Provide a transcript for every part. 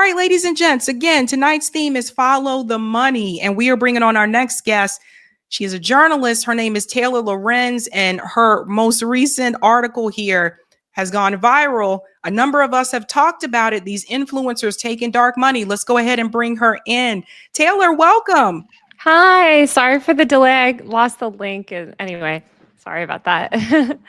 right, ladies and gents, again, tonight's theme is Follow the Money, and we are bringing on our next guest. She is a journalist. Her name is Taylor Lorenz, and her most recent article here has gone viral. A number of us have talked about it, these influencers taking dark money. Let's go ahead and bring her in. Taylor, welcome. Hi, sorry for the delay. I lost the link. Anyway, sorry about that.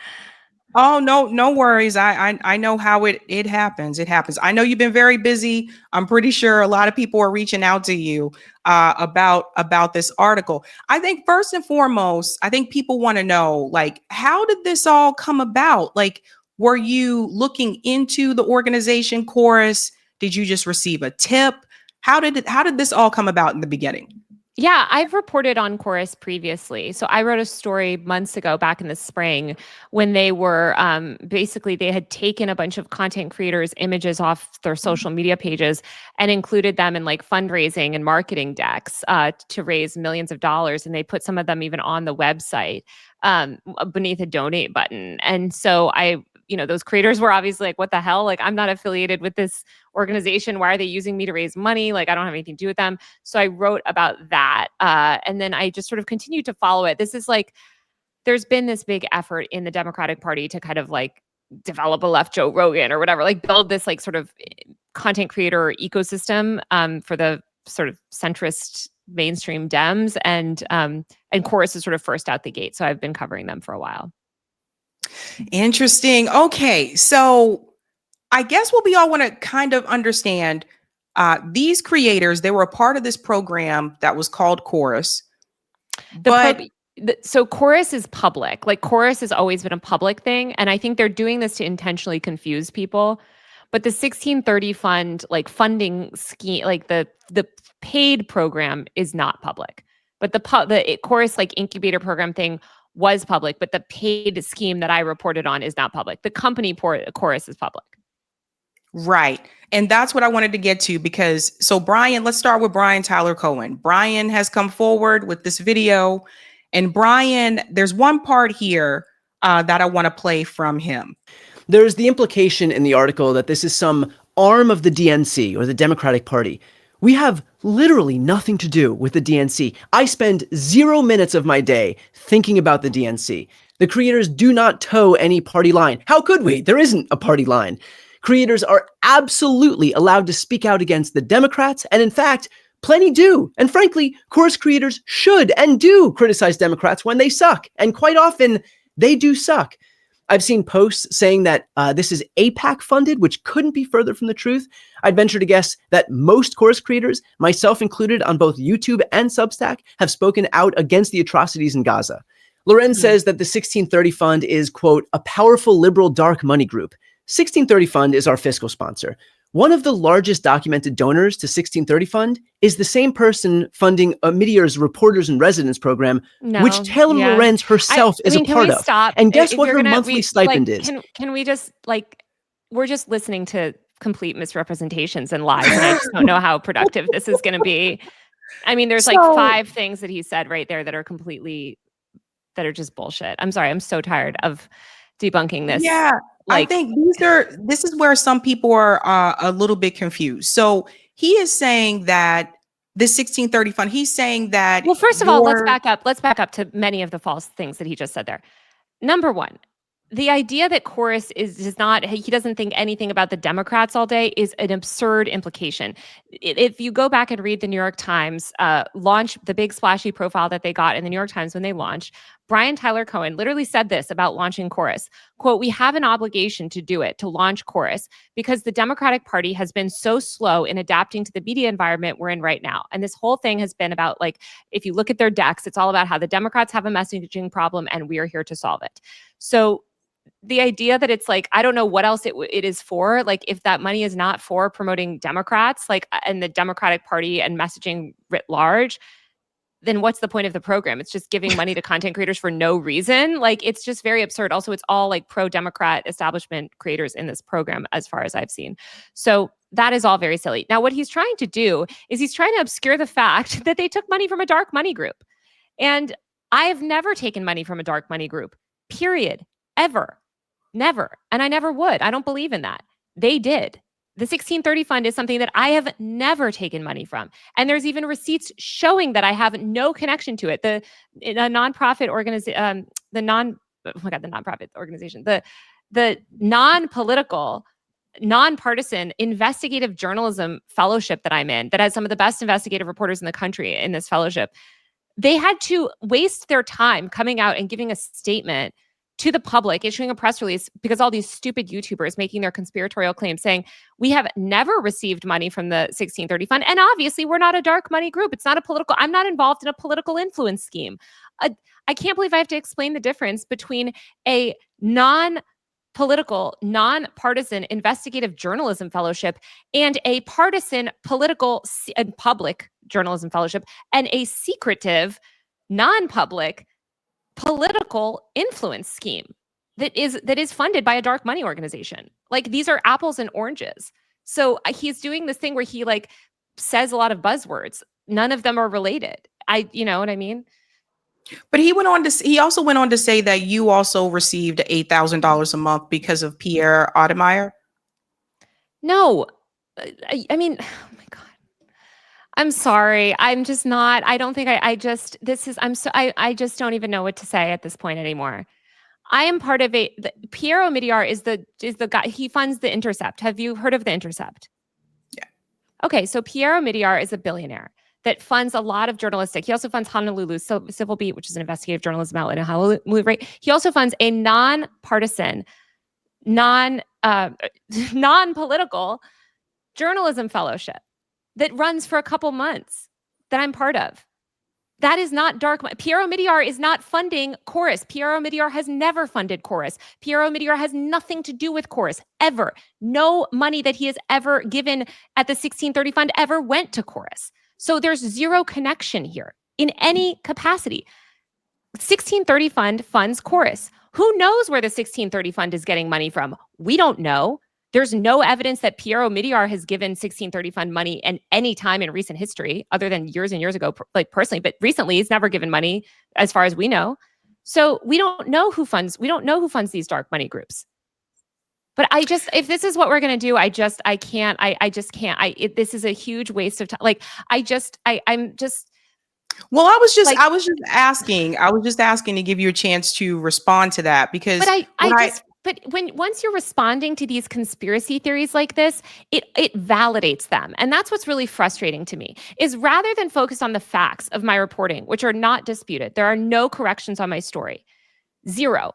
Oh, no worries. I know how it happens. It happens. I know you've been very busy. I'm pretty sure a lot of people are reaching out to you about this article. I think first and foremost, I think people want to know, like, how did this all come about? Like, were you looking into the organization Chorus? Did you just receive a tip? How did this all come about in the beginning? Yeah, I've reported on Chorus previously. So I wrote a story months ago back in the spring when they were basically they had taken a bunch of content creators' images off their social media pages and included them in like fundraising and marketing decks to raise millions of dollars. And they put some of them even on the website beneath a donate button. And so those creators were obviously like, what the hell? Like, I'm not affiliated with this organization. Why are they using me to raise money? Like, I don't have anything to do with them. So I wrote about that. And then I just sort of continued to follow it. This is like, there's been this big effort in the Democratic Party to kind of like develop a left Joe Rogan or whatever, like build this like sort of content creator ecosystem for the sort of centrist mainstream Dems. And Chorus is sort of first out the gate. So I've been covering them for a while. Interesting. Okay, so I guess what we all want to kind of understand, these creators, they were a part of this program that was called Chorus. So Chorus is public. Like Chorus has always been a public thing. And I think they're doing this to intentionally confuse people. But the 1630 fund, like funding scheme, like the paid program is not public. But the Chorus like incubator program thing was public, but the paid scheme that I reported on is not public. The company Chorus is public. Right. And that's what I wanted to get to because, so Brian, let's start with Brian Tyler Cohen. Brian has come forward with this video. And Brian, there's one part here that I want to play from him. There's the implication in the article that this is some arm of the DNC or the Democratic Party. We have literally nothing to do with the DNC. I spend 0 minutes of my day thinking about the DNC. The creators do not toe any party line. How could we? There isn't a party line. Creators are absolutely allowed to speak out against the Democrats, and in fact, plenty do. And frankly, Chorus creators should and do criticize Democrats when they suck, and quite often, they do suck. I've seen posts saying that this is APAC funded, which couldn't be further from the truth. I'd venture to guess that most Chorus creators, myself included on both YouTube and Substack, have spoken out against the atrocities in Gaza. Lorenz says that the 1630 Fund is, quote, a powerful liberal dark money group. 1630 Fund is our fiscal sponsor. One of the largest documented donors to 1630 Fund is the same person funding Meteor's Reporters in Residence program, which Taylor Lorenz herself is a part of. Stop? And guess what her monthly stipend is? Can we just, like, we're just listening to complete misrepresentations and lies, and I just don't know how productive this is going to be. I mean, there's like 5 things that he said right there that are just bullshit. I'm sorry. I'm so tired of debunking this. Yeah. I think this is where some people are a little bit confused. So he is saying that the 1630 Fund, he's saying that. Well, first of all, let's back up. Let's back up to many of the false things that he just said there. Number one, the idea that Chorus he doesn't think anything about the Democrats all day is an absurd implication. If you go back and read the New York Times launch, the big splashy profile that they got in the New York Times when they launched, Brian Tyler Cohen literally said this about launching Chorus, quote, we have an obligation to do it, to launch Chorus, because the Democratic Party has been so slow in adapting to the media environment we're in right now. And this whole thing has been about, like, if you look at their decks, it's all about how the Democrats have a messaging problem and we are here to solve it. So the idea that it's like, I don't know what else it is for, like, if that money is not for promoting Democrats, like, and the Democratic Party and messaging writ large, then what's the point of the program? It's just giving money to content creators for no reason. Like, it's just very absurd. Also, it's all like pro-Democrat establishment creators in this program, as far as I've seen. So that is all very silly. Now, what he's trying to do is he's trying to obscure the fact that they took money from a dark money group. And I have never taken money from a dark money group, period, ever, never. And I never would. I don't believe in that. They did. The 1630 fund is something that I have never taken money from. And there's even receipts showing that I have no connection to it. The nonprofit organization, the nonprofit organization, the non-political, nonpartisan investigative journalism fellowship that I'm in, that has some of the best investigative reporters in the country in this fellowship, they had to waste their time coming out and giving a statement to the public, issuing a press release, because all these stupid YouTubers making their conspiratorial claims saying, we have never received money from the 1630 fund. And obviously we're not a dark money group. It's not a political, I'm not involved in a political influence scheme. I can't believe I have to explain the difference between a non-political, non-partisan investigative journalism fellowship and a partisan political and public journalism fellowship and a secretive, non-public political influence scheme that is funded by a dark money organization. Like, these are apples and oranges. So he's doing this thing where he like says a lot of buzzwords. None of them are related. You know what I mean? But he also went on to say that you also received $8,000 a month because of Pierre Odemeyer. No, I mean, oh my God. I'm sorry. I'm just not, I don't think I just don't even know what to say at this point anymore. I am part of Pierre Omidyar is the guy, he funds The Intercept. Have you heard of The Intercept? Yeah. Okay. So Pierre Omidyar is a billionaire that funds a lot of journalistic. He also funds Honolulu Civil Beat, which is an investigative journalism outlet in Honolulu, right? He also funds a non-partisan, non-political journalism fellowship that runs for a couple months that I'm part of. That is not dark money. Pierre Omidyar is not funding Chorus. Pierre Omidyar has never funded Chorus. Pierre Omidyar has nothing to do with Chorus, ever. No money that he has ever given at the 1630 fund ever went to Chorus. So there's zero connection here in any capacity. 1630 fund funds Chorus. Who knows where the 1630 fund is getting money from? We don't know. There's no evidence that Pierre Omidyar has given 1630 fund money in any time in recent history, other than years and years ago, like personally. But recently, he's never given money, as far as we know. So we don't know who funds these dark money groups. But if this is what we're going to do, this is a huge waste of time. Like, I'm just. Well, I was just asking to give you a chance to respond to that, because But once you're responding to these conspiracy theories like this, it validates them. And that's what's really frustrating to me, is rather than focus on the facts of my reporting, which are not disputed, there are no corrections on my story. Zero.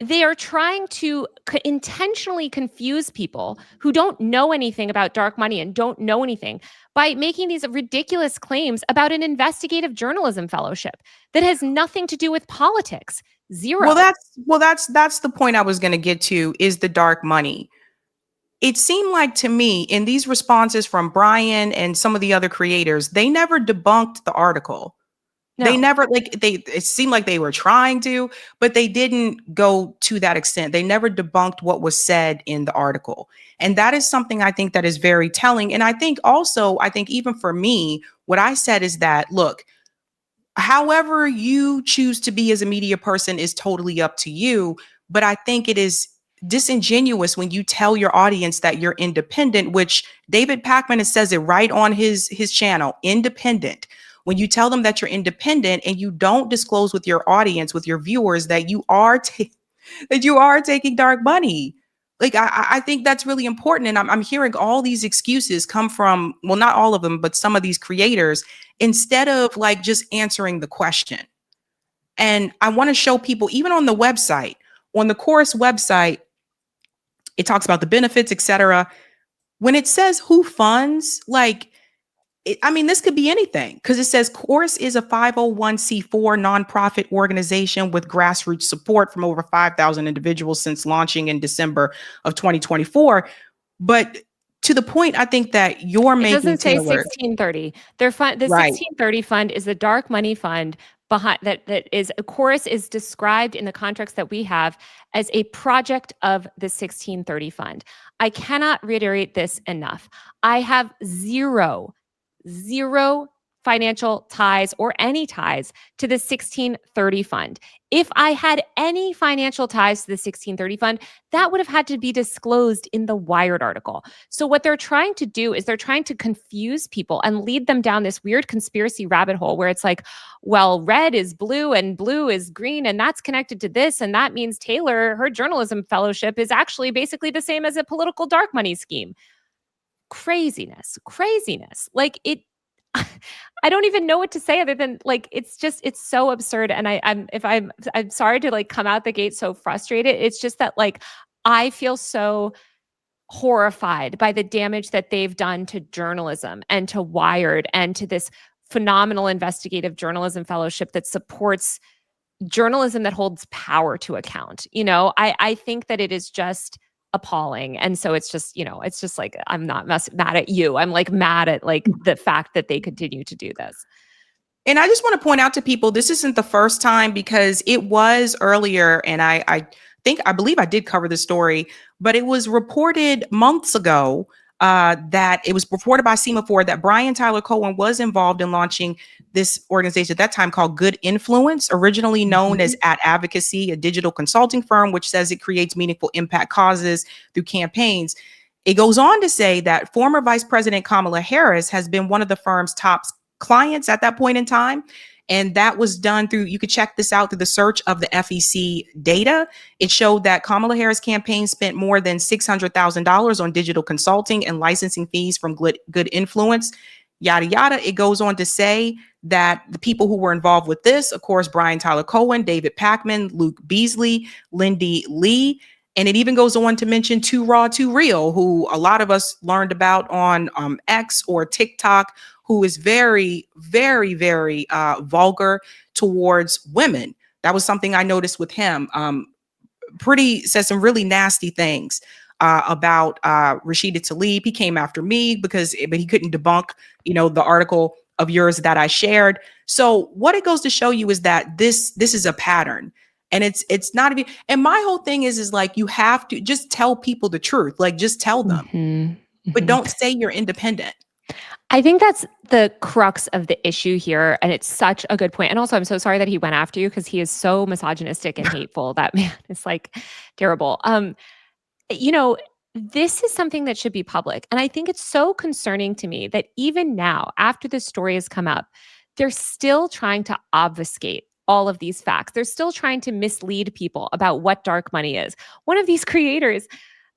They are trying to intentionally confuse people who don't know anything about dark money and don't know anything by making these ridiculous claims about an investigative journalism fellowship that has nothing to do with politics. Zero. That's the point I was going to get to, is the dark money. It seemed like to me in these responses from Brian and some of the other creators, they never debunked the article. No. They never, it seemed like they were trying to, but they didn't go to that extent. They never debunked what was said in the article. And that is something I think that is very telling. And I think even for me, what I said is that, look, however you choose to be as a media person is totally up to you. But I think it is disingenuous when you tell your audience that you're independent, which David Pakman says it right on his channel, independent. When you tell them that you're independent and you don't disclose with your audience, with your viewers, that you are taking dark money. Like, I think that's really important. And I'm hearing all these excuses come from, well, not all of them, but some of these creators, instead of like just answering the question. And I want to show people, even on the website, on the Chorus website, it talks about the benefits, etc. When it says who funds, this could be anything, because it says Chorus is a 501c4 nonprofit organization with grassroots support from over 5,000 individuals since launching in December of 2024. But to the point, I think that you're making, it doesn't say 1630. The 1630 fund is a dark money fund behind that is Chorus is described in the contracts that we have as a project of the 1630 fund. I cannot reiterate this enough. I have zero financial ties or any ties to the 1630 fund. If I had any financial ties to the 1630 fund, that would have had to be disclosed in the Wired article. So what they're trying to do is they're trying to confuse people and lead them down this weird conspiracy rabbit hole where it's like, well, red is blue and blue is green, and that's connected to this. And that means Taylor, her journalism fellowship is actually basically the same as a political dark money scheme. Craziness. Like it, I don't even know what to say other than like it's so absurd. And I'm sorry to like come out the gate so frustrated. It's just that like I feel so horrified by the damage that they've done to journalism and to Wired and to this phenomenal investigative journalism fellowship that supports journalism that holds power to account. I think that it is just appalling. And so it's just, it's just like, I'm not mad at you. I'm like mad at like the fact that they continue to do this. And I just want to point out to people, this isn't the first time, because it was earlier, and I believe I did cover the story, but it was reported months ago that it was reported by Semaphore that Brian Tyler Cohen was involved in launching this organization at that time called Good Influence, originally known as At Advocacy, a digital consulting firm, which says it creates meaningful impact causes through campaigns. It goes on to say that former Vice President Kamala Harris has been one of the firm's top clients at that point in time. And that was done through, you could check this out through the search of the FEC data. It showed that Kamala Harris campaign spent more than $600,000 on digital consulting and licensing fees from Good Influence, yada, yada. It goes on to say that the people who were involved with this, of course, Brian Tyler Cohen, David Pakman, Luke Beasley, Lindy Lee. And it even goes on to mention Too Raw, Too Real, who a lot of us learned about on X or TikTok, who is very, very, very vulgar towards women. That was something I noticed with him. Said some really nasty things about Rashida Tlaib. He came after me but he couldn't debunk, the article of yours that I shared. So what it goes to show you is that this is a pattern. And it's not even, and my whole thing is like, you have to just tell people the truth, like just tell them, but don't say you're independent. I think that's the crux of the issue here. And it's such a good point. And also, I'm so sorry that he went after you because he is so misogynistic and hateful. That man is like terrible. This is something that should be public. And I think it's so concerning to me that even now, after this story has come up, they're still trying to obfuscate all of these facts. They're still trying to mislead people about what dark money is. One of these creators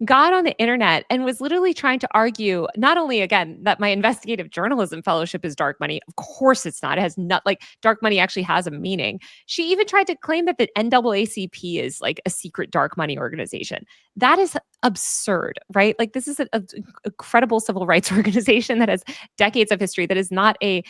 got on the internet and was literally trying to argue not only, again, that my investigative journalism fellowship is dark money. Of course it's not. It has not, like, dark money actually has a meaning. She even tried to claim that the NAACP is like a secret dark money organization. That is absurd, right? Like, this is a credible civil rights organization that has decades of history, that is not a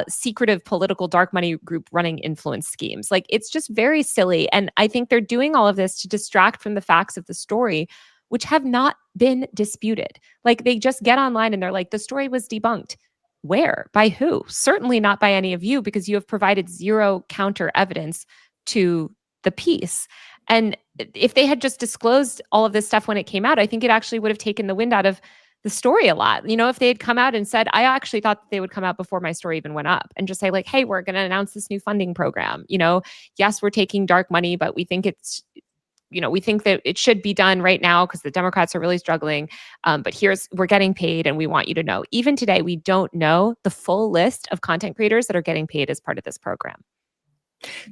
secretive political dark money group running influence schemes. Like, it's just very silly. And I think they're doing all of this to distract from the facts of the story, which have not been disputed. Like, they just get online and they're like, the story was debunked. Where? By who? Certainly not by any of you, because you have provided zero counter evidence to the piece. And if they had just disclosed all of this stuff when it came out, I think it actually would have taken the wind out of the story a lot. If they had come out and said, I actually thought that they would come out before my story even went up, and just say like, hey, we're going to announce this new funding program. Yes, we're taking dark money, but we think we think that it should be done right now because the Democrats are really struggling. But we're getting paid, and we want you to know. Even today, we don't know the full list of content creators that are getting paid as part of this program.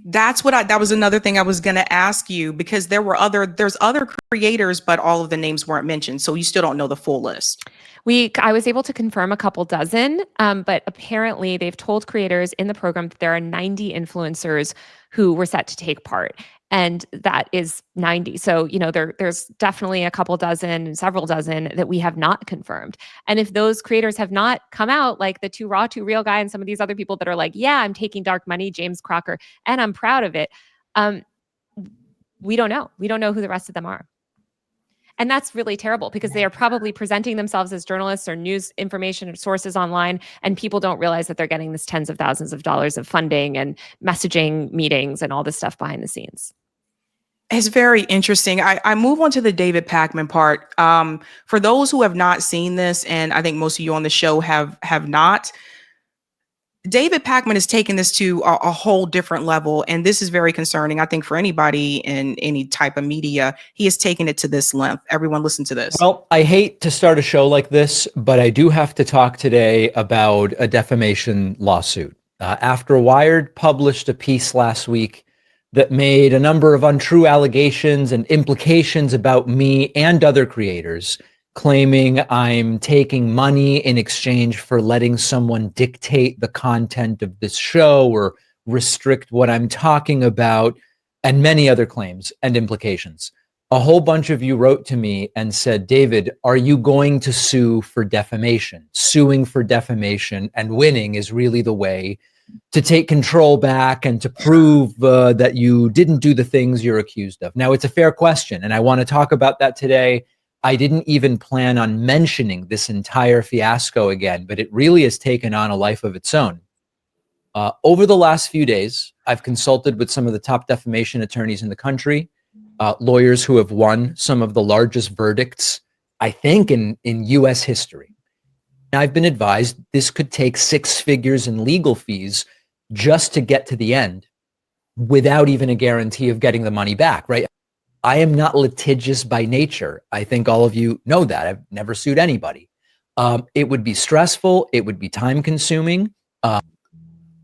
That was another thing I was going to ask you, because there's other creators, but all of the names weren't mentioned. So you still don't know the full list. I was able to confirm a couple dozen, but apparently they've told creators in the program that there are 90 influencers who were set to take part. And that is 90. So, there's definitely a couple dozen, several dozen that we have not confirmed. And if those creators have not come out, like the Too Raw, Too Real guy and some of these other people that are like, yeah, I'm taking dark money, James Crocker, and I'm proud of it. We don't know. We don't know who the rest of them are. And that's really terrible, because they are probably presenting themselves as journalists or news information sources online, and people don't realize that they're getting this tens of thousands of dollars of funding and messaging meetings and all this stuff behind the scenes. It's very interesting. I move on to the David Pakman part. For those who have not seen this, and I think most of you on the show have not, David Pakman has taken this to a whole different level, and this is very concerning, I think, for anybody in any type of media. He has taken it to this length. Everyone listen to this. Well, I hate to start a show like this, but I do have to talk today about a defamation lawsuit. After Wired published a piece last week that made a number of untrue allegations and implications about me and other creators, claiming I'm taking money in exchange for letting someone dictate the content of this show or restrict what I'm talking about, and many other claims and implications. A whole bunch of you wrote to me and said, David, are you going to sue for defamation? Suing for defamation and winning is really the way to take control back and to prove that you didn't do the things you're accused of. Now, it's a fair question, and I want to talk about that today. I didn't even plan on mentioning this entire fiasco again, but it really has taken on a life of its own. Over the last few days, I've consulted with some of the top defamation attorneys in the country, lawyers who have won some of the largest verdicts, I think, in U.S. history. And I've been advised this could take 6 figures in legal fees just to get to the end without even a guarantee of getting the money back, right? I am not litigious by nature. I think all of you know that. I've never sued anybody. It would be stressful. It would be time consuming.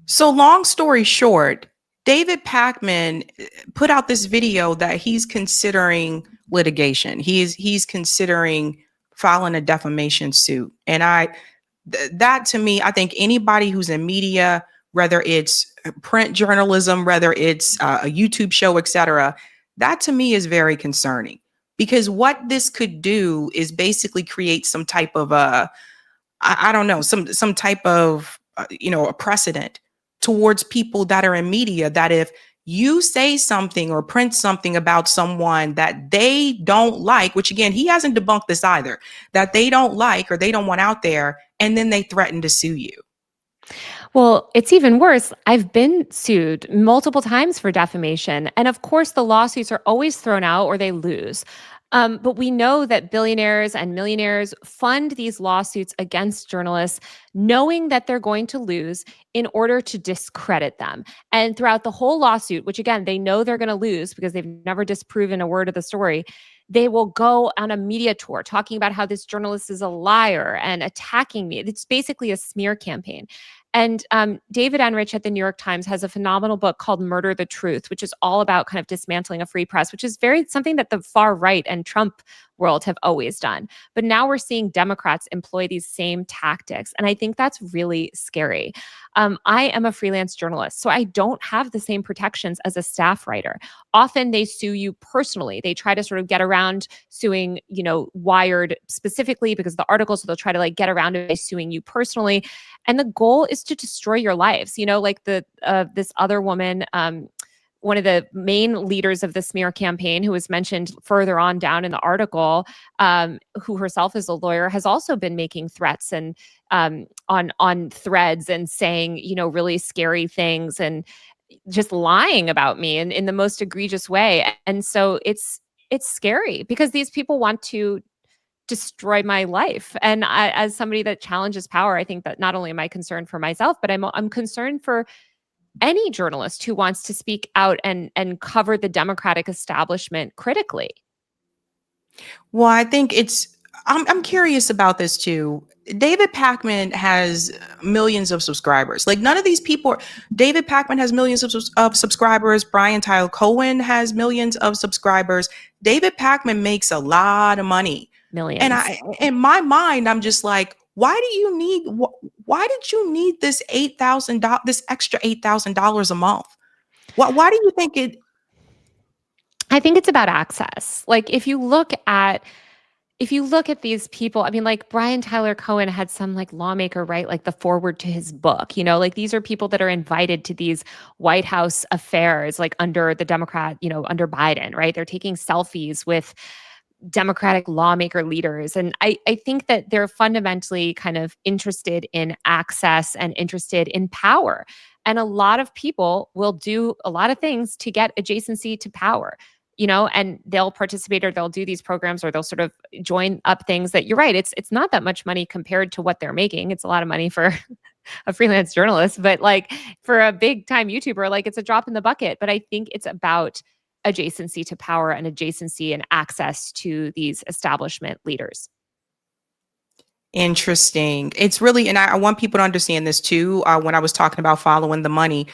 So long story short, David Pakman put out this video that he's considering litigation. He's considering filing a defamation suit. And that to me, I think anybody who's in media, whether it's print journalism, whether it's a YouTube show, etc., that to me is very concerning, because what this could do is basically create some type of I don't know, some type of a precedent towards people that are in media, that if you say something or print something about someone that they don't like, which again, he hasn't debunked this either, that they don't like or they don't want out there, and then they threaten to sue you. Well, it's even worse. I've been sued multiple times for defamation. And of course, the lawsuits are always thrown out or they lose. But we know that billionaires and millionaires fund these lawsuits against journalists, knowing that they're going to lose in order to discredit them. And throughout the whole lawsuit, which again, they know they're going to lose because they've never disproven a word of the story, they will go on a media tour talking about how this journalist is a liar and attacking me. It's basically a smear campaign. And David Enrich at the New York Times has a phenomenal book called Murder the Truth, which is all about kind of dismantling a free press, which is something that the far right and Trump world have always done. But now we're seeing Democrats employ these same tactics. And I think that's really scary. I am a freelance journalist, so I don't have the same protections as a staff writer. Often they sue you personally. They try to sort of get around suing, Wired specifically because of the article. So they'll try to get around it by suing you personally. And the goal is to destroy your lives. Like this other woman, one of the main leaders of the smear campaign, who was mentioned further on down in the article, who herself is a lawyer, has also been making threats and on threads and saying, really scary things and just lying about me in the most egregious way. And so it's scary because these people want to destroy my life. And as somebody that challenges power, I think that not only am I concerned for myself, but I'm concerned for any journalist who wants to speak out and cover the Democratic establishment critically. Well, I think I'm curious about this too. David Pakman has millions of subscribers. None of these people. David Pakman has millions of subscribers. Brian Tyler Cohen has millions of subscribers. David Pakman makes a lot of money. Millions. And in my mind, I'm just like, why did you need this $8,000, this extra $8,000 a month? Why do you think it? I think it's about access. If you look at these people, Brian Tyler Cohen had some lawmaker write the foreword to his book, these are people that are invited to these White House affairs, under the Democrat, under Biden, right? They're taking selfies with Democratic lawmaker leaders. And I think that they're fundamentally kind of interested in access and interested in power. And a lot of people will do a lot of things to get adjacency to power. And they'll participate or they'll do these programs or they'll sort of join up things that you're right. It's not that much money compared to what they're making. It's a lot of money for a freelance journalist, but like for a big time YouTuber, like it's a drop in the bucket. But I think it's about adjacency to power and adjacency and access to these establishment leaders. Interesting. It's really, and I want people to understand this too. When I was talking about following the money,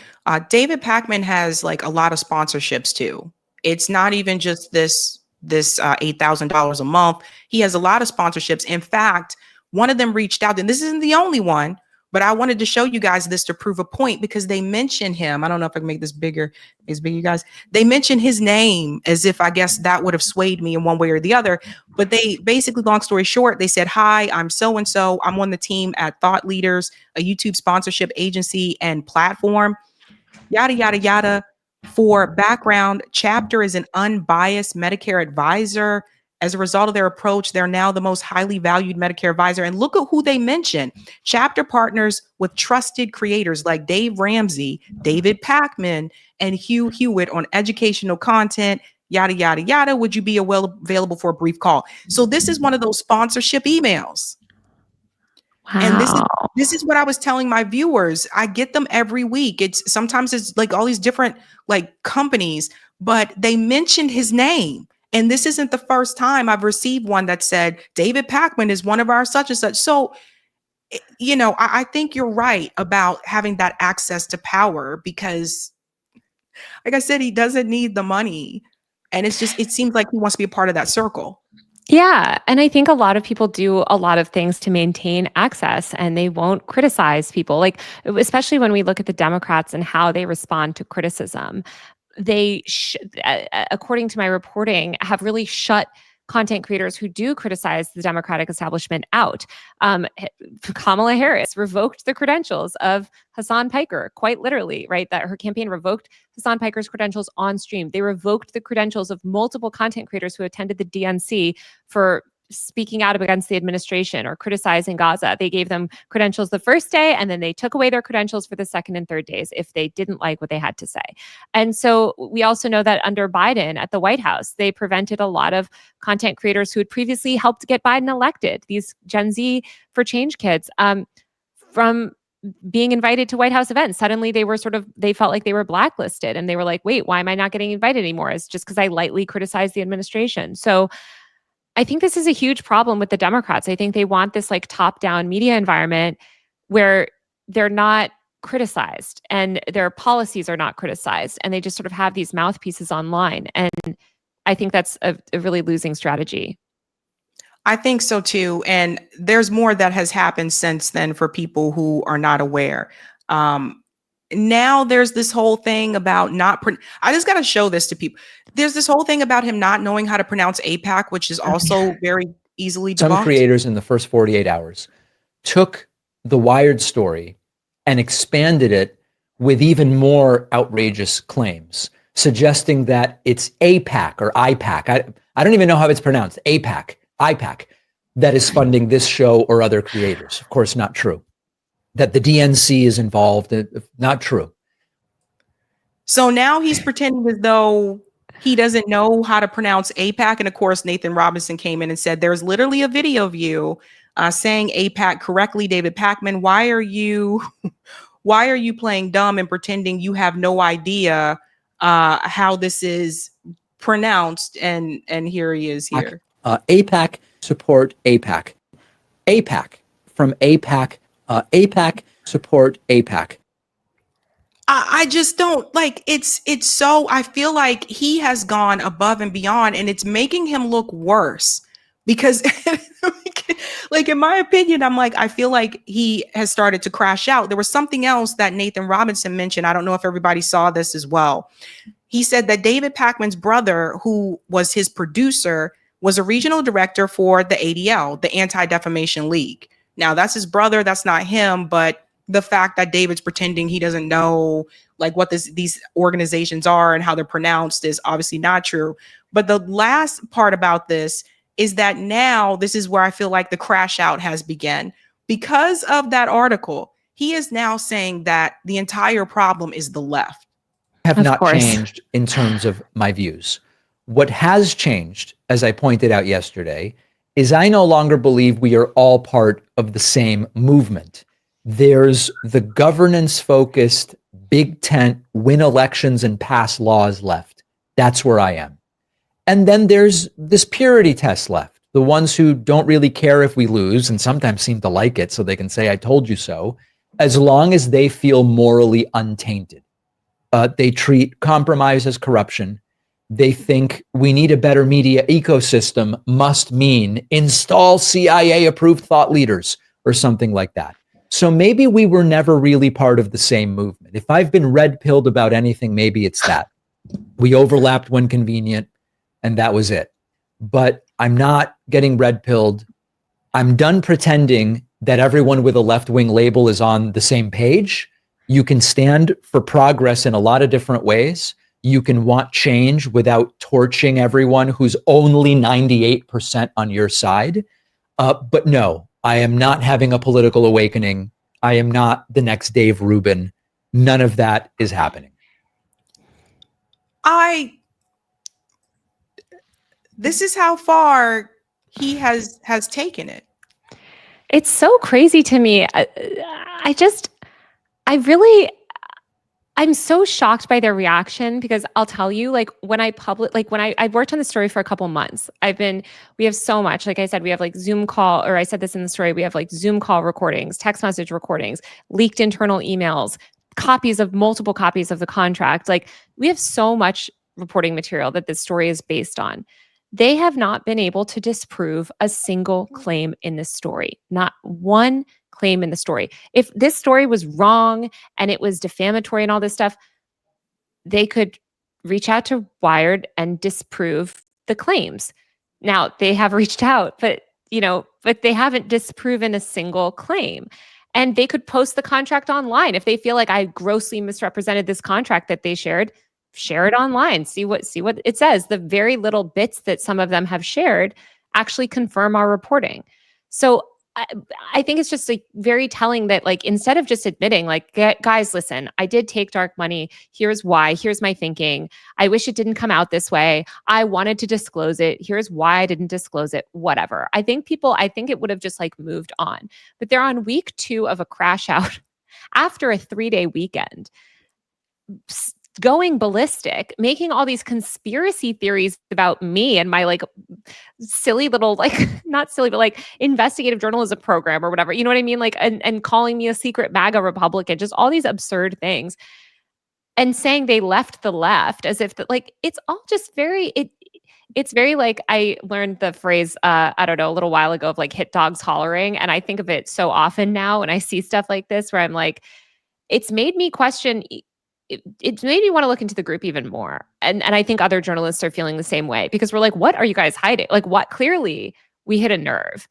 David Pakman has like a lot of sponsorships too. It's not even just this $8,000 a month. He has a lot of sponsorships. In fact, one of them reached out, and this isn't the only one, but I wanted to show you guys this to prove a point because they mention him. I don't know if I can make this bigger. It's big, you guys. They mention his name as if I guess that would have swayed me in one way or the other. But they basically, long story short, they said, "Hi, I'm so-and-so. I'm on the team at Thought Leaders, a YouTube sponsorship agency and platform, yada, yada, yada. For background, Chapter is an unbiased Medicare advisor. As a result of their approach, they're now the most highly valued Medicare advisor." And look at who they mention. Chapter partners with trusted creators like Dave Ramsey, David Pakman, and Hugh Hewitt on educational content, yada, yada, yada. Would you be available for a brief call? So this is one of those sponsorship emails. Wow. And this is what I was telling my viewers. I get them every week. Sometimes it's like all these different like companies, but they mentioned his name. And this isn't the first time I've received one that said David Pakman is one of our such and such. So, you know, I think you're right about having that access to power because, like I said, he doesn't need the money. And it seems like he wants to be a part of that circle. Yeah. And I think a lot of people do a lot of things to maintain access and they won't criticize people. Like, especially when we look at the Democrats and how they respond to criticism, they, according to my reporting, have really shut content creators who do criticize the Democratic establishment out. Kamala Harris revoked the credentials of Hassan Piker, quite literally, right? That her campaign revoked Hassan Piker's credentials on stream. They revoked the credentials of multiple content creators who attended the DNC for speaking out against the administration or criticizing Gaza. They gave them credentials the first day, and then they took away their credentials for the second and third days if they didn't like what they had to say. And so we also know that under Biden at the White House, they prevented a lot of content creators who had previously helped get Biden elected, these Gen Z for Change kids, from being invited to White House events. Suddenly they felt like they were blacklisted and they were like, wait, why am I not getting invited anymore? It's just because I lightly criticized the administration. So I think this is a huge problem with the Democrats. I think they want this like top-down media environment where they're not criticized and their policies are not criticized and they just sort of have these mouthpieces online. And I think that's a really losing strategy. I think so too. And there's more that has happened since then for people who are not aware. Now there's this whole thing about I just got to show this to people. There's this whole thing about him not knowing how to pronounce APAC, which is also very easily debunked. Some creators in the first 48 hours took the Wired story and expanded it with even more outrageous claims, suggesting that it's APAC or IPAC. I don't even know how it's pronounced. APAC, IPAC, that is funding this show or other creators. Of course, not true. That the DNC is involved, not true. So now he's pretending as though he doesn't know how to pronounce APAC. And of course, Nathan Robinson came in and said, there's literally a video of you saying APAC correctly, David Pakman. Why are you playing dumb and pretending you have no idea how this is pronounced? And here he is here. APAC, support APAC. APAC, from APAC. APAC, support APAC. I just don't like it's so I feel like he has gone above and beyond and it's making him look worse because like in my opinion, I'm like, I feel like he has started to crash out. There was something else that Nathan Robinson mentioned. I don't know if everybody saw this as well. He said that David Pakman's brother, who was his producer, was a regional director for the ADL, the Anti-Defamation League. Now that's his brother, that's not him, but the fact that David's pretending he doesn't know like what these organizations are and how they're pronounced is obviously not true. But the last part about this is that now this is where I feel like the crash out has begun. Because of that article, he is now saying that the entire problem is the left. Have not changed in terms of my views. What has changed, as I pointed out yesterday, is I no longer believe we are all part of the same movement. There's the governance focused, big tent, win elections and pass laws left. That's where I am. And then there's this purity test left. The ones who don't really care if we lose and sometimes seem to like it so they can say, I told you so, as long as they feel morally untainted. They treat compromise as corruption. They think we need a better media ecosystem must mean install CIA approved thought leaders or something like that. So maybe we were never really part of the same movement. If I've been red pilled about anything, maybe it's that. We overlapped when convenient and that was it. But I'm not getting red pilled. I'm done pretending that everyone with a left wing label is on the same page. You can stand for progress in a lot of different ways. You can want change without torching everyone who's only 98% on your side. But no, I am not having a political awakening. I am not the next Dave Rubin. None of that is happening. This is how far he has taken it. It's so crazy to me. I'm so shocked by their reaction because I'll tell you, like when I've worked on the story for a couple months, we have so much, like I said, we have like Zoom call, or I said this in the story, we have like Zoom call recordings, text message recordings, leaked internal emails, multiple copies of the contract. Like we have so much reporting material that this story is based on. They have not been able to disprove a single claim in this story, not one claim in the story. If this story was wrong and it was defamatory and all this stuff, they could reach out to Wired and disprove the claims. Now they have reached out, but they haven't disproven a single claim. And they could post the contract online if they feel like I grossly misrepresented this contract that they shared. Share it online. See what it says. The very little bits that some of them have shared actually confirm our reporting. So I think it's just like very telling that like instead of just admitting like, guys, listen, I did take dark money. Here's why. Here's my thinking. I wish it didn't come out this way. I wanted to disclose it. Here's why I didn't disclose it. Whatever. I think it would have just like moved on. But they're on week 2 of a crash out after a 3-day weekend, going ballistic, making all these conspiracy theories about me and my like silly little, like not silly, but like investigative journalism program or whatever, you know what I mean? Like, and calling me a secret MAGA Republican, just all these absurd things, and saying they left the left as if like, it's all just it's very like, I learned the phrase, I don't know, a little while ago of like hit dogs hollering. And I think of it so often now when I see stuff like this, where I'm like, it's made me question, it's made me want to look into the group even more. And I think other journalists are feeling the same way because we're like, what are you guys hiding? Like what? Clearly we hit a nerve,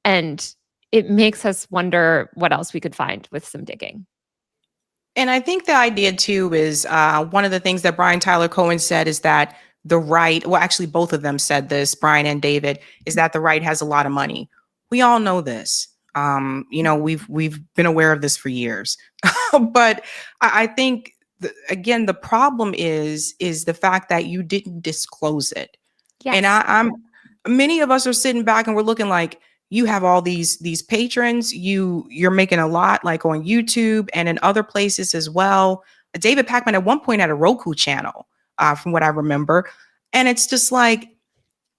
and it makes us wonder what else we could find with some digging. And I think the idea too is one of the things that Brian Tyler Cohen said is that the right, well, actually both of them said this, Brian and David, is that the right has a lot of money. We all know this. We've been aware of this for years, but I think again, the problem is the fact that you didn't disclose it. Yes. And many of us are sitting back and we're looking like, you have all these patrons, you're making a lot like on YouTube and in other places as well. David Pakman at one point had a Roku channel, from what I remember. And it's just like,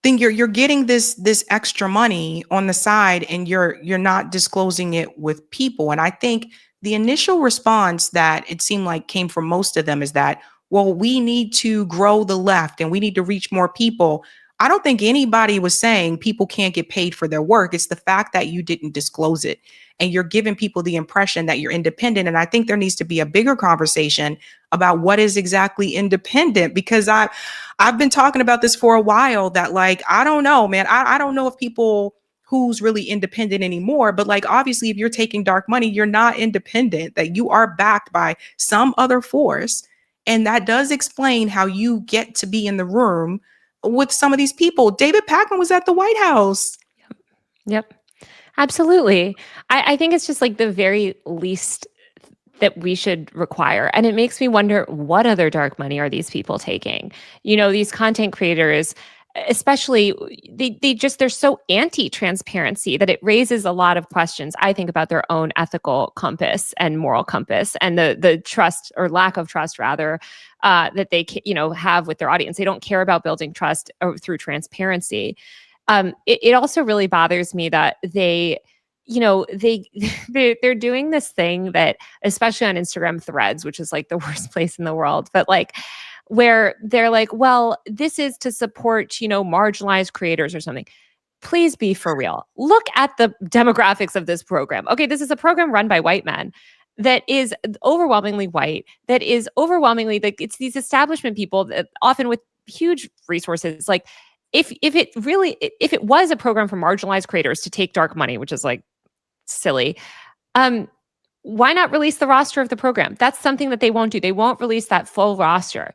then you're getting this extra money on the side and you're not disclosing it with people. And I think the initial response that it seemed like came from most of them is that, well, we need to grow the left and we need to reach more people. I don't think anybody was saying people can't get paid for their work. It's the fact that you didn't disclose it and you're giving people the impression that you're independent. And I think there needs to be a bigger conversation about what is exactly independent, because I've been talking about this for a while that like, I don't know, man. I don't know if people who's really independent anymore, but like, obviously if you're taking dark money, you're not independent, that you are backed by some other force. And that does explain how you get to be in the room with some of these people. David Pakman was at the White House. Yep. Absolutely. I think it's just like the very least that we should require. And it makes me wonder, what other dark money are these people taking? These content creators, especially they're so anti-transparency that it raises a lot of questions, I think, about their own ethical compass and moral compass, and the trust or lack of trust rather that they have with their audience. They don't care about building trust through transparency. It also really bothers me that they're doing this thing that, especially on Instagram Threads, which is like the worst place in the world, but like where they're like, well, this is to support, marginalized creators or something. Please be for real. Look at the demographics of this program. Okay, this is a program run by white men that is overwhelmingly white, that is overwhelmingly like it's these establishment people that often with huge resources. Like if it was a program for marginalized creators to take dark money, which is like silly, why not release the roster of the program? That's something that they won't do. They won't release that full roster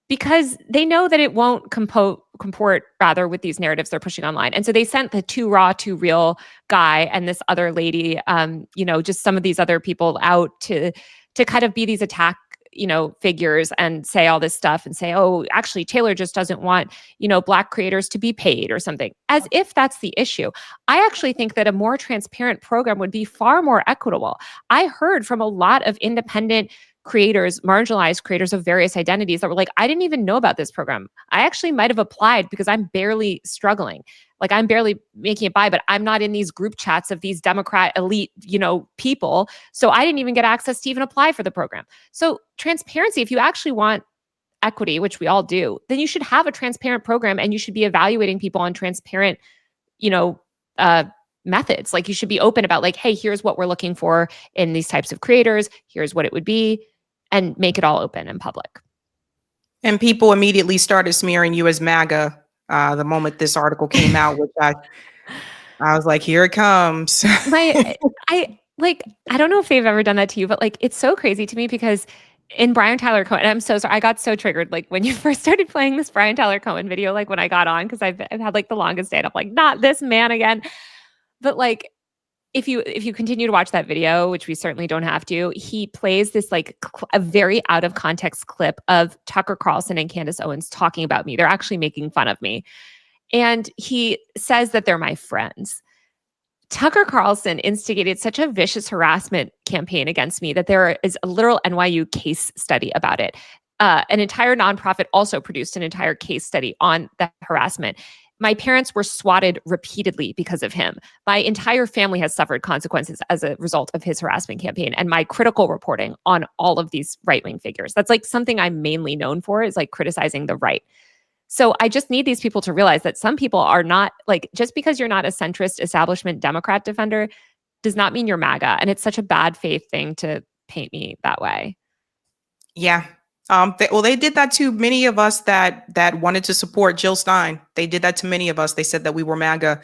because they know that it won't comport rather with these narratives they're pushing online. And so they sent the too raw, too real guy and this other lady, just some of these other people out to kind of be these attack, figures and say all this stuff and say, oh, actually, Taylor just doesn't want, Black creators to be paid or something, as if that's the issue. I actually think that a more transparent program would be far more equitable. I heard from a lot of independent creators, marginalized creators of various identities that were like, I didn't even know about this program. I actually might have applied because I'm barely struggling. Like I'm barely making it by, but I'm not in these group chats of these Democrat elite, people. So I didn't even get access to even apply for the program. So transparency, if you actually want equity, which we all do, then you should have a transparent program and you should be evaluating people on transparent, methods. Like you should be open about like, hey, here's what we're looking for in these types of creators. Here's what it would be, and make it all open and public. And people immediately started smearing you as MAGA the moment this article came out, which I was like, here it comes. I don't know if they've ever done that to you, but like, it's so crazy to me because in Brian Tyler Cohen, and I'm so sorry, I got so triggered like when you first started playing this Brian Tyler Cohen video, like when I got on, because I've had like the longest day and I'm like, not this man again. But like, if you continue to watch that video, which we certainly don't have to, he plays this like a very out of context clip of Tucker Carlson and Candace Owens talking about me. They're actually making fun of me. And he says that they're my friends. Tucker Carlson instigated such a vicious harassment campaign against me that there is a literal NYU case study about it. An entire nonprofit also produced an entire case study on that harassment. My parents were swatted repeatedly because of him. My entire family has suffered consequences as a result of his harassment campaign and my critical reporting on all of these right-wing figures. That's like something I'm mainly known for, is like criticizing the right. So I just need these people to realize that some people are not like, just because you're not a centrist establishment Democrat defender does not mean you're MAGA. And it's such a bad faith thing to paint me that way. Yeah. They did that to many of us that wanted to support Jill Stein. They did that to many of us. They said that we were MAGA.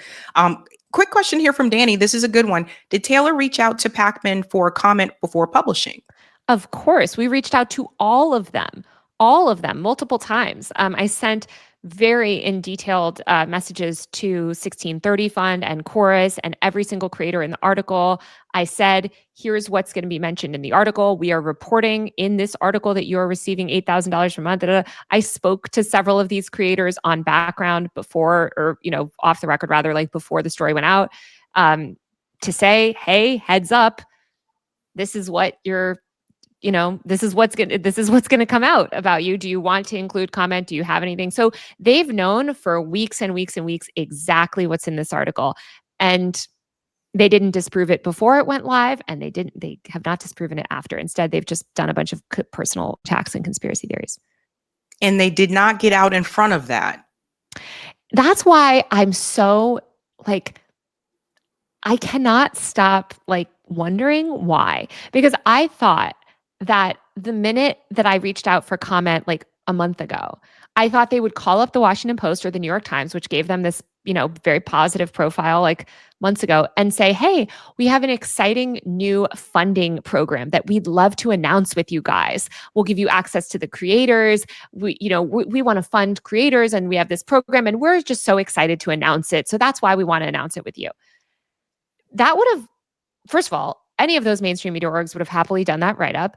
Quick question here from Danny. This is a good one. Did Taylor reach out to Pakman for a comment before publishing? Of course. We reached out to all of them multiple times. I sent very in detailed messages to 1630 Fund and Chorus and every single creator in the article. I said, here's what's going to be mentioned in the article. We are reporting in this article that you're receiving $8,000 per month. I spoke to several of these creators on background before, or, off the record rather, like before the story went out, to say, hey, heads up, this is what you're this is what's going to come out about you. Do you want to include comment? Do you have anything? So they've known for weeks and weeks and weeks exactly what's in this article. And they didn't disprove it before it went live, and they have not disproven it after. Instead, they've just done a bunch of personal attacks and conspiracy theories. And they did not get out in front of that. That's why I'm so like, I cannot stop like wondering why, because I thought that the minute that I reached out for comment like a month ago, I thought they would call up the Washington Post or the New York Times, which gave them this, very positive profile like months ago, and say, hey, we have an exciting new funding program that we'd love to announce with you guys. We'll give you access to the creators. We want to fund creators, and we have this program, and we're just so excited to announce it. So that's why we want to announce it with you. That would have, first of all, any of those mainstream media orgs would have happily done that write-up,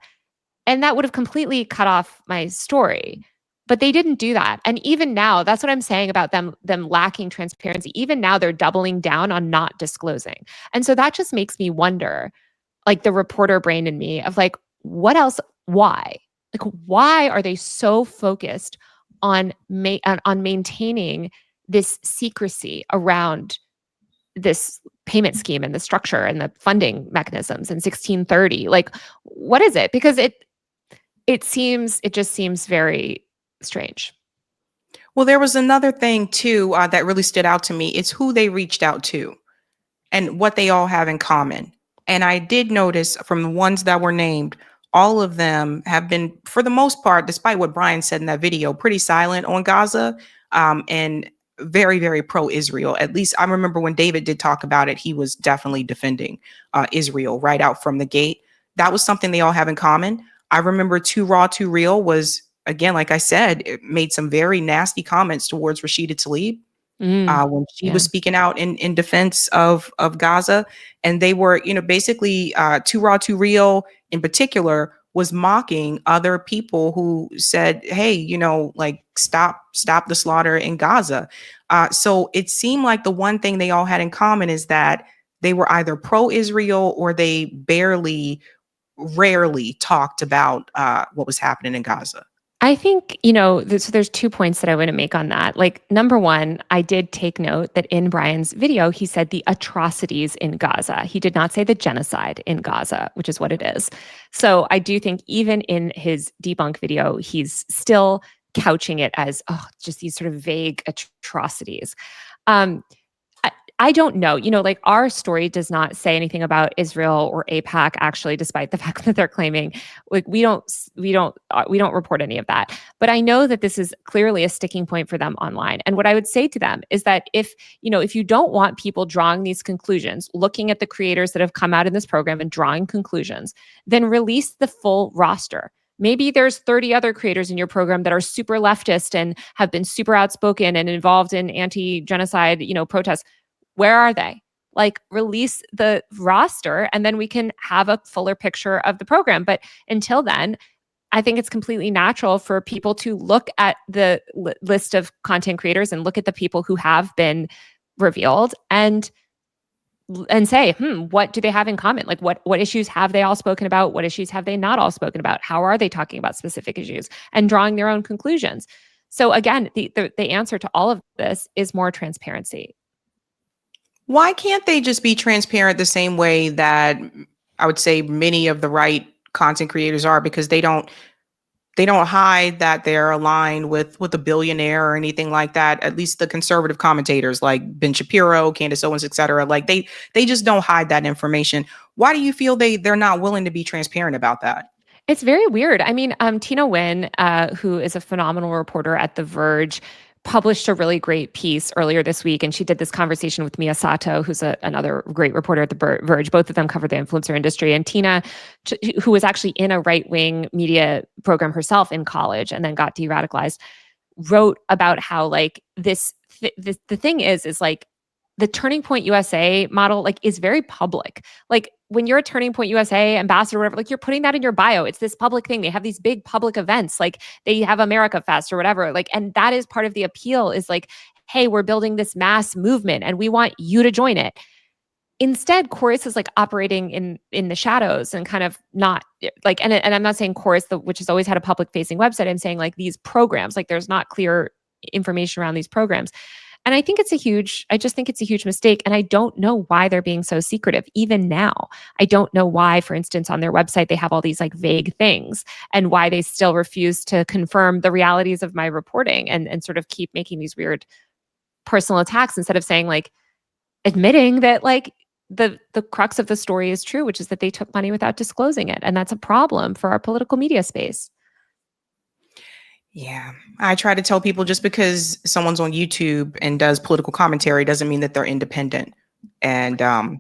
and that would have completely cut off my story. But they didn't do that. And even now, that's what I'm saying about them lacking transparency. Even now, they're doubling down on not disclosing. And so that just makes me wonder, like the reporter brain in me of like, what else? Why? Like, why are they so focused on maintaining this secrecy around this payment scheme and the structure and the funding mechanisms in 1630? Like, what is it? Because it just seems very strange. Well, there was another thing too that really stood out to me. It's who they reached out to and what they all have in common. And I did notice from the ones that were named, all of them have been, for the most part, despite what Brian said in that video, pretty silent on Gaza, and very, very pro-Israel. At least I remember when David did talk about it, he was definitely defending Israel right out from the gate. That was something they all have in common. I remember Too Raw, Too Real was, again, like I said, it made some very nasty comments towards Rashida Tlaib when she was speaking out in defense of Gaza. And they were, basically Too Raw, Too Real in particular was mocking other people who said, hey, like stop the slaughter in Gaza. So it seemed like the one thing they all had in common is that they were either pro-Israel or they rarely talked about what was happening in Gaza. I think, there's 2 points that I want to make on that. Like, number one, I did take note that in Brian's video, he said the atrocities in Gaza. He did not say the genocide in Gaza, which is what it is. So I do think even in his debunk video, he's still couching it as, just these sort of vague atrocities. I don't know, like our story does not say anything about Israel or AIPAC actually, despite the fact that they're claiming like we don't report any of that. But I know that this is clearly a sticking point for them online. And what I would say to them is that if you don't want people drawing these conclusions, looking at the creators that have come out in this program and drawing conclusions, then release the full roster. Maybe there's 30 other creators in your program that are super leftist and have been super outspoken and involved in anti-genocide, protests. Where are they? Like, release the roster and then we can have a fuller picture of the program. But until then, I think it's completely natural for people to look at the list of content creators and look at the people who have been revealed and say, what do they have in common? Like, what issues have they all spoken about? What issues have they not all spoken about? How are they talking about specific issues and drawing their own conclusions? So again, the answer to all of this is more transparency. Why can't they just be transparent the same way that I would say many of the right content creators are? Because they don't hide that they're aligned with a billionaire or anything like that. At least the conservative commentators like Ben Shapiro, Candace Owens, et cetera, like they just don't hide that information. Why do you feel they're not willing to be transparent about that? It's very weird. I mean, Tina Nguyen, who is a phenomenal reporter at The Verge, published a really great piece earlier this week, and she did this conversation with Mia Sato, who's another great reporter at The Verge. Both of them cover the influencer industry. And Tina, who was actually in a right-wing media program herself in college and then got de-radicalized, wrote about how like the thing is like the Turning Point USA model like is very public. Like when you're a Turning Point USA ambassador or whatever, like you're putting that in your bio. It's this public thing. They have these big public events, like they have America Fest or whatever. Like, and that is part of the appeal is like, hey, we're building this mass movement and we want you to join it. Instead, Chorus is like operating in the shadows and kind of not like, and I'm not saying Chorus, which has always had a public facing website. I'm saying like these programs, like there's not clear information around these programs. And I just think it's a huge mistake. And I don't know why they're being so secretive. Even now, I don't know why, for instance, on their website, they have all these like vague things and why they still refuse to confirm the realities of my reporting and sort of keep making these weird personal attacks instead of saying like, admitting that like the crux of the story is true, which is that they took money without disclosing it. And that's a problem for our political media space. Yeah, I try to tell people just because someone's on YouTube and does political commentary doesn't mean that they're independent. And I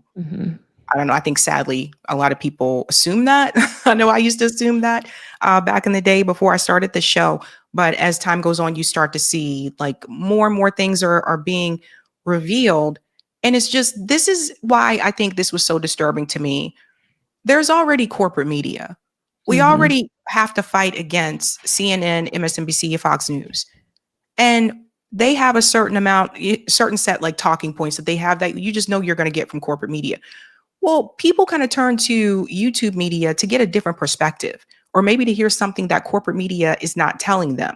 don't know. I think sadly, a lot of people assume that. I know I used to assume that back in the day before I started the show. But as time goes on, you start to see like more and more things are being revealed. And it's just, this is why I think this was so disturbing to me. There's already corporate media. We already have to fight against CNN, MSNBC, and Fox News. And they have a certain set like talking points that they have that you just know you're going to get from corporate media. Well, people kind of turn to YouTube media to get a different perspective, or maybe to hear something that corporate media is not telling them.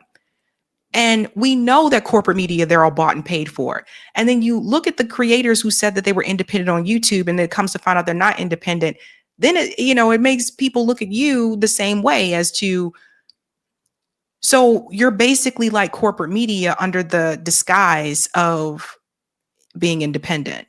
And we know that corporate media, they're all bought and paid for. And then you look at the creators who said that they were independent on YouTube, and then it comes to find out they're not independent. Then it makes people look at you the same way as to, so you're basically like corporate media under the disguise of being independent.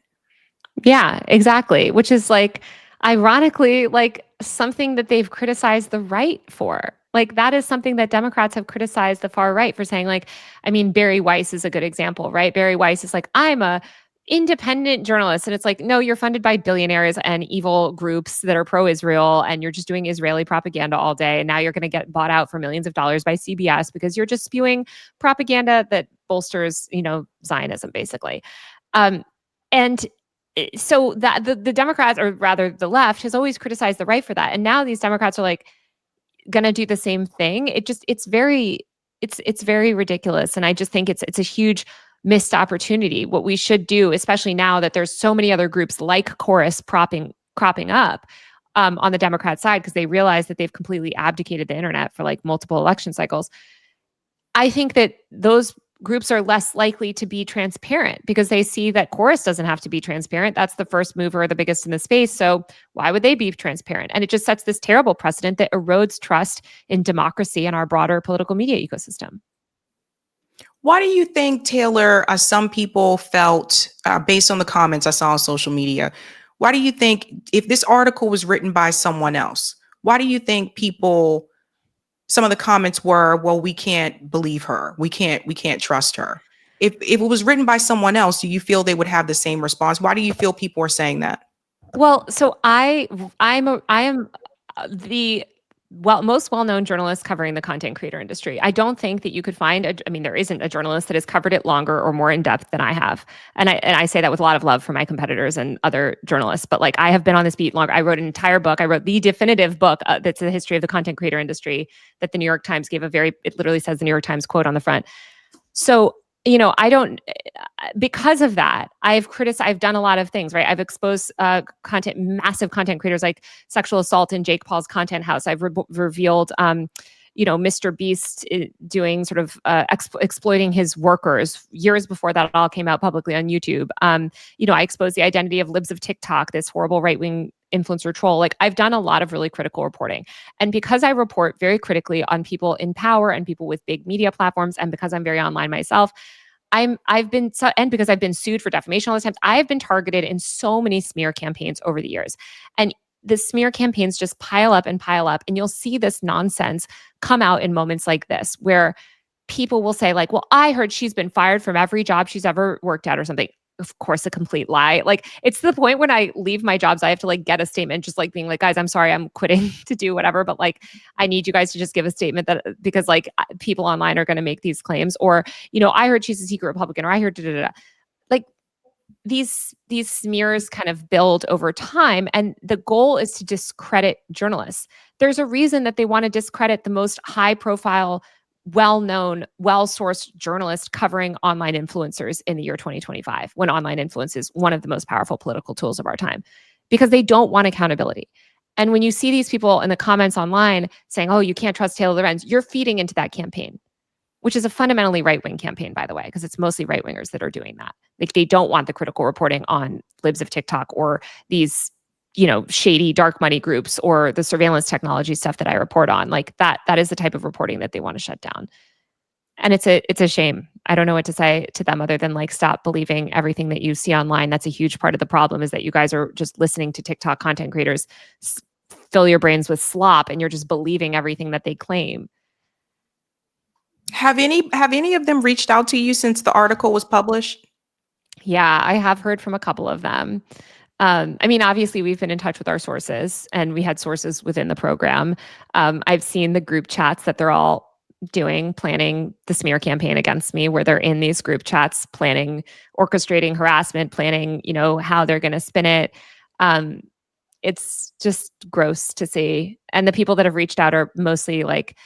Yeah, exactly. Which is like, ironically, like something that they've criticized the right for. Like that is something that Democrats have criticized the far right for saying, like, I mean, Barry Weiss is a good example, right? Barry Weiss is like, I'm a independent journalist. And it's like, no, you're funded by billionaires and evil groups that are pro-Israel, and you're just doing Israeli propaganda all day. And now you're going to get bought out for millions of dollars by CBS because you're just spewing propaganda that bolsters, Zionism, basically. And so that the Democrats, or rather the left, has always criticized the right for that. And now these Democrats are like going to do the same thing. It's very ridiculous. And I just think it's a huge missed opportunity. What we should do, especially now that there's so many other groups like Chorus cropping up on the Democrat side, because they realize that they've completely abdicated the internet for like multiple election cycles. I think that those groups are less likely to be transparent because they see that Chorus doesn't have to be transparent. That's the first mover, the biggest in the space. So why would they be transparent? And it just sets this terrible precedent that erodes trust in democracy and our broader political media ecosystem. Why do you think, Taylor, some people felt, based on the comments I saw on social media, why do you think if this article was written by someone else, why do you think some of the comments were, well, we can't believe her. We can't trust her. If it was written by someone else, do you feel they would have the same response? Why do you feel people are saying that? Well, so I am the most well-known journalist covering the content creator industry. I don't think that you could find there isn't a journalist that has covered it longer or more in depth than I have. And I say that with a lot of love for my competitors and other journalists, but like I have been on this beat longer. I wrote an entire book. I wrote the definitive book that's the history of the content creator industry that the New York Times gave it literally says the New York Times quote on the front. So, because of that, I've done a lot of things, right? I've exposed massive content creators like sexual assault in Jake Paul's content house. I've revealed, Mr. Beast doing sort of exploiting his workers years before that all came out publicly on YouTube. I exposed the identity of libs of TikTok, this horrible right-wing influencer troll. Like I've done a lot of really critical reporting. And because I report very critically on people in power and people with big media platforms, and because I'm very online myself, and because I've been sued for defamation all the time, I've been targeted in so many smear campaigns over the years. And the smear campaigns just pile up, and you'll see this nonsense come out in moments like this, where people will say like, well, I heard she's been fired from every job she's ever worked at or something. Of course, a complete lie. Like it's to the point when I leave my jobs, I have to like get a statement, just like being like, guys, I'm sorry, I'm quitting to do whatever, but like, I need you guys to just give a statement that because like people online are going to make these claims, or, I heard she's a secret Republican, or I heard like these smears kind of build over time. And the goal is to discredit journalists. There's a reason that they want to discredit the most high profile, well-known, well-sourced journalist covering online influencers in the year 2025, when online influence is one of the most powerful political tools of our time, because they don't want accountability. And when you see these people in the comments online saying, oh, you can't trust Taylor Lorenz, you're feeding into that campaign, which is a fundamentally right-wing campaign, by the way, because it's mostly right-wingers that are doing that. Like they don't want the critical reporting on libs of TikTok or these shady dark money groups or the surveillance technology stuff that I report on. Like that is the type of reporting that they want to shut down. And it's a shame. I don't know what to say to them other than like, stop believing everything that you see online. That's a huge part of the problem, is that you guys are just listening to TikTok content creators fill your brains with slop, and you're just believing everything that they claim. Have any of them reached out to you since the article was published? Yeah, I have heard from a couple of them. Obviously, we've been in touch with our sources, and we had sources within the program. I've seen the group chats that they're all planning the smear campaign against me, where they're in these group chats, orchestrating harassment, planning, how they're going to spin it. it's just gross to see. And the people that have reached out are mostly like,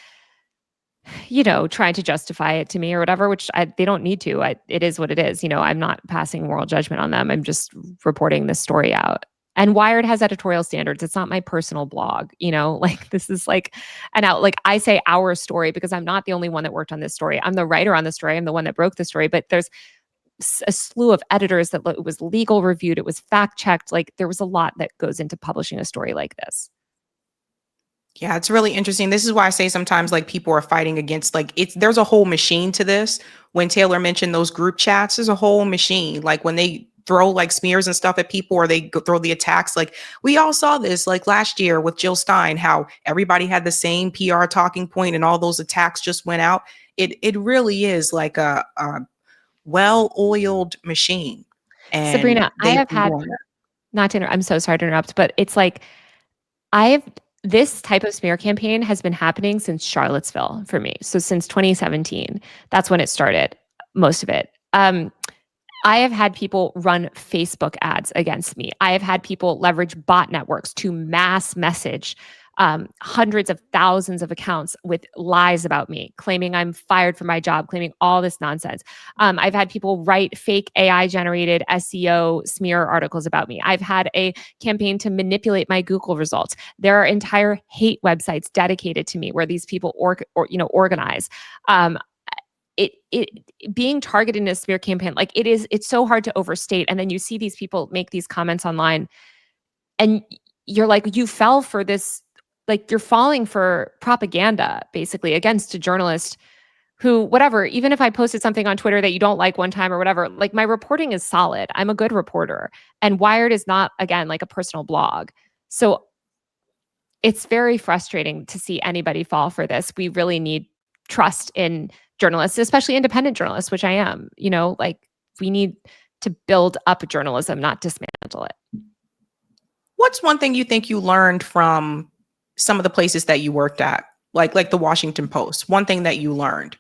trying to justify it to me or whatever, which they don't need to. It is what it is. I'm not passing moral judgment on them. I'm just reporting this story out. And Wired has editorial standards. It's not my personal blog, like this is like I say our story because I'm not the only one that worked on this story. I'm the writer on the story. I'm the one that broke the story, but there's a slew of editors that it was legal reviewed. It was fact checked. Like there was a lot that goes into publishing a story like this. Yeah, it's really interesting. This is why I say sometimes like people are fighting against there's a whole machine to this. When Taylor mentioned those group chats, there's a whole machine. Like when they throw like smears and stuff at people or they throw the attacks, like we all saw this like last year with Jill Stein, how everybody had the same PR talking point and all those attacks just went out. It really is like a well-oiled machine. And Sabrina, I have had, I'm so sorry to interrupt, but it's like this type of smear campaign has been happening since Charlottesville for me. So since 2017, that's when it started, most of it. I have had people run Facebook ads against me. I have had people leverage bot networks to mass message hundreds of thousands of accounts with lies about me, claiming I'm fired from my job, claiming all this nonsense. I've had people write fake AI-generated SEO smear articles about me. I've had a campaign to manipulate my Google results. There are entire hate websites dedicated to me where these people organize. It being targeted in a smear campaign, like it's so hard to overstate. And then you see these people make these comments online and you're like, you fell for this, like you're falling for propaganda basically against a journalist who, whatever, even if I posted something on Twitter that you don't like one time or whatever, like my reporting is solid. I'm a good reporter. And Wired is not, again, like a personal blog. So it's very frustrating to see anybody fall for this. We really need trust in journalists, especially independent journalists, which I am. Like we need to build up journalism, not dismantle it. What's one thing you think you learned from some of the places that you worked at, like the Washington Post? One thing that you learned?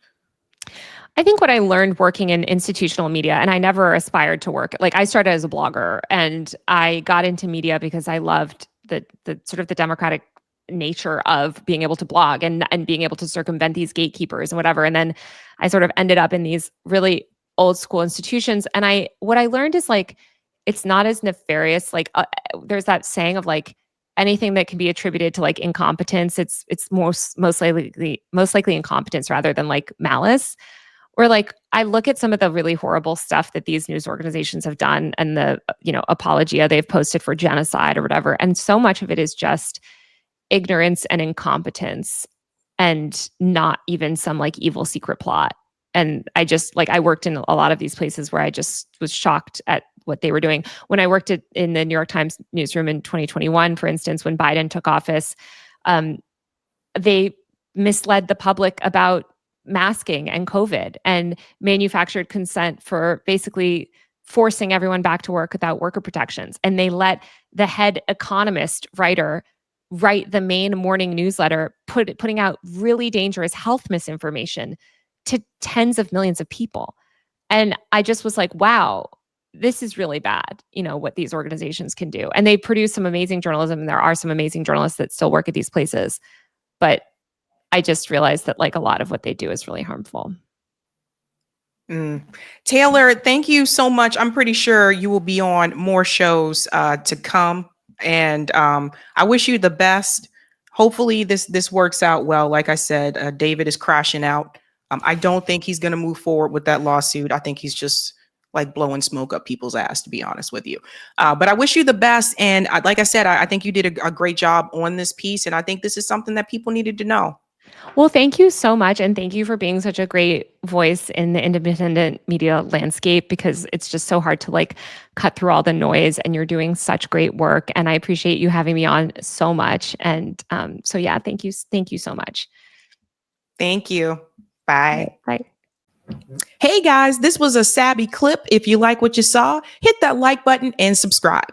I think what I learned working in institutional media, and I never aspired to work, like I started as a blogger and I got into media because I loved the sort of the democratic nature of being able to blog and being able to circumvent these gatekeepers and whatever. And then I sort of ended up in these really old school institutions. And what I learned is like, it's not as nefarious. Like there's that saying of like anything that can be attributed to like incompetence, it's most likely incompetence rather than like malice. Or like I look at some of the really horrible stuff that these news organizations have done and the apologia they've posted for genocide or whatever, and so much of it is just ignorance and incompetence and not even some like evil secret plot. And I worked in a lot of these places where I just was shocked at what they were doing. When I worked in the New York Times newsroom in 2021, for instance, when Biden took office, they misled the public about masking and COVID and manufactured consent for basically forcing everyone back to work without worker protections. And they let the head economist writer write the main morning newsletter, putting out really dangerous health misinformation to tens of millions of people. And I just was like, wow, this is really bad, what these organizations can do. And they produce some amazing journalism, and there are some amazing journalists that still work at these places. But I just realized that like a lot of what they do is really harmful. Taylor, thank you so much. I'm pretty sure you will be on more shows to come. And I wish you the best. Hopefully this works out well. Like I said, David is crashing out. I don't think he's going to move forward with that lawsuit. I think he's just like blowing smoke up people's ass, to be honest with you. But I wish you the best. And like I said, I think you did a great job on this piece. And I think this is something that people needed to know. Well, thank you so much. And thank you for being such a great voice in the independent media landscape, because it's just so hard to like cut through all the noise, and you're doing such great work. And I appreciate you having me on so much. And so yeah, thank you. Thank you so much. Thank you. Bye. Bye. Hey guys, this was a Sabby clip. If you like what you saw, hit that like button and subscribe.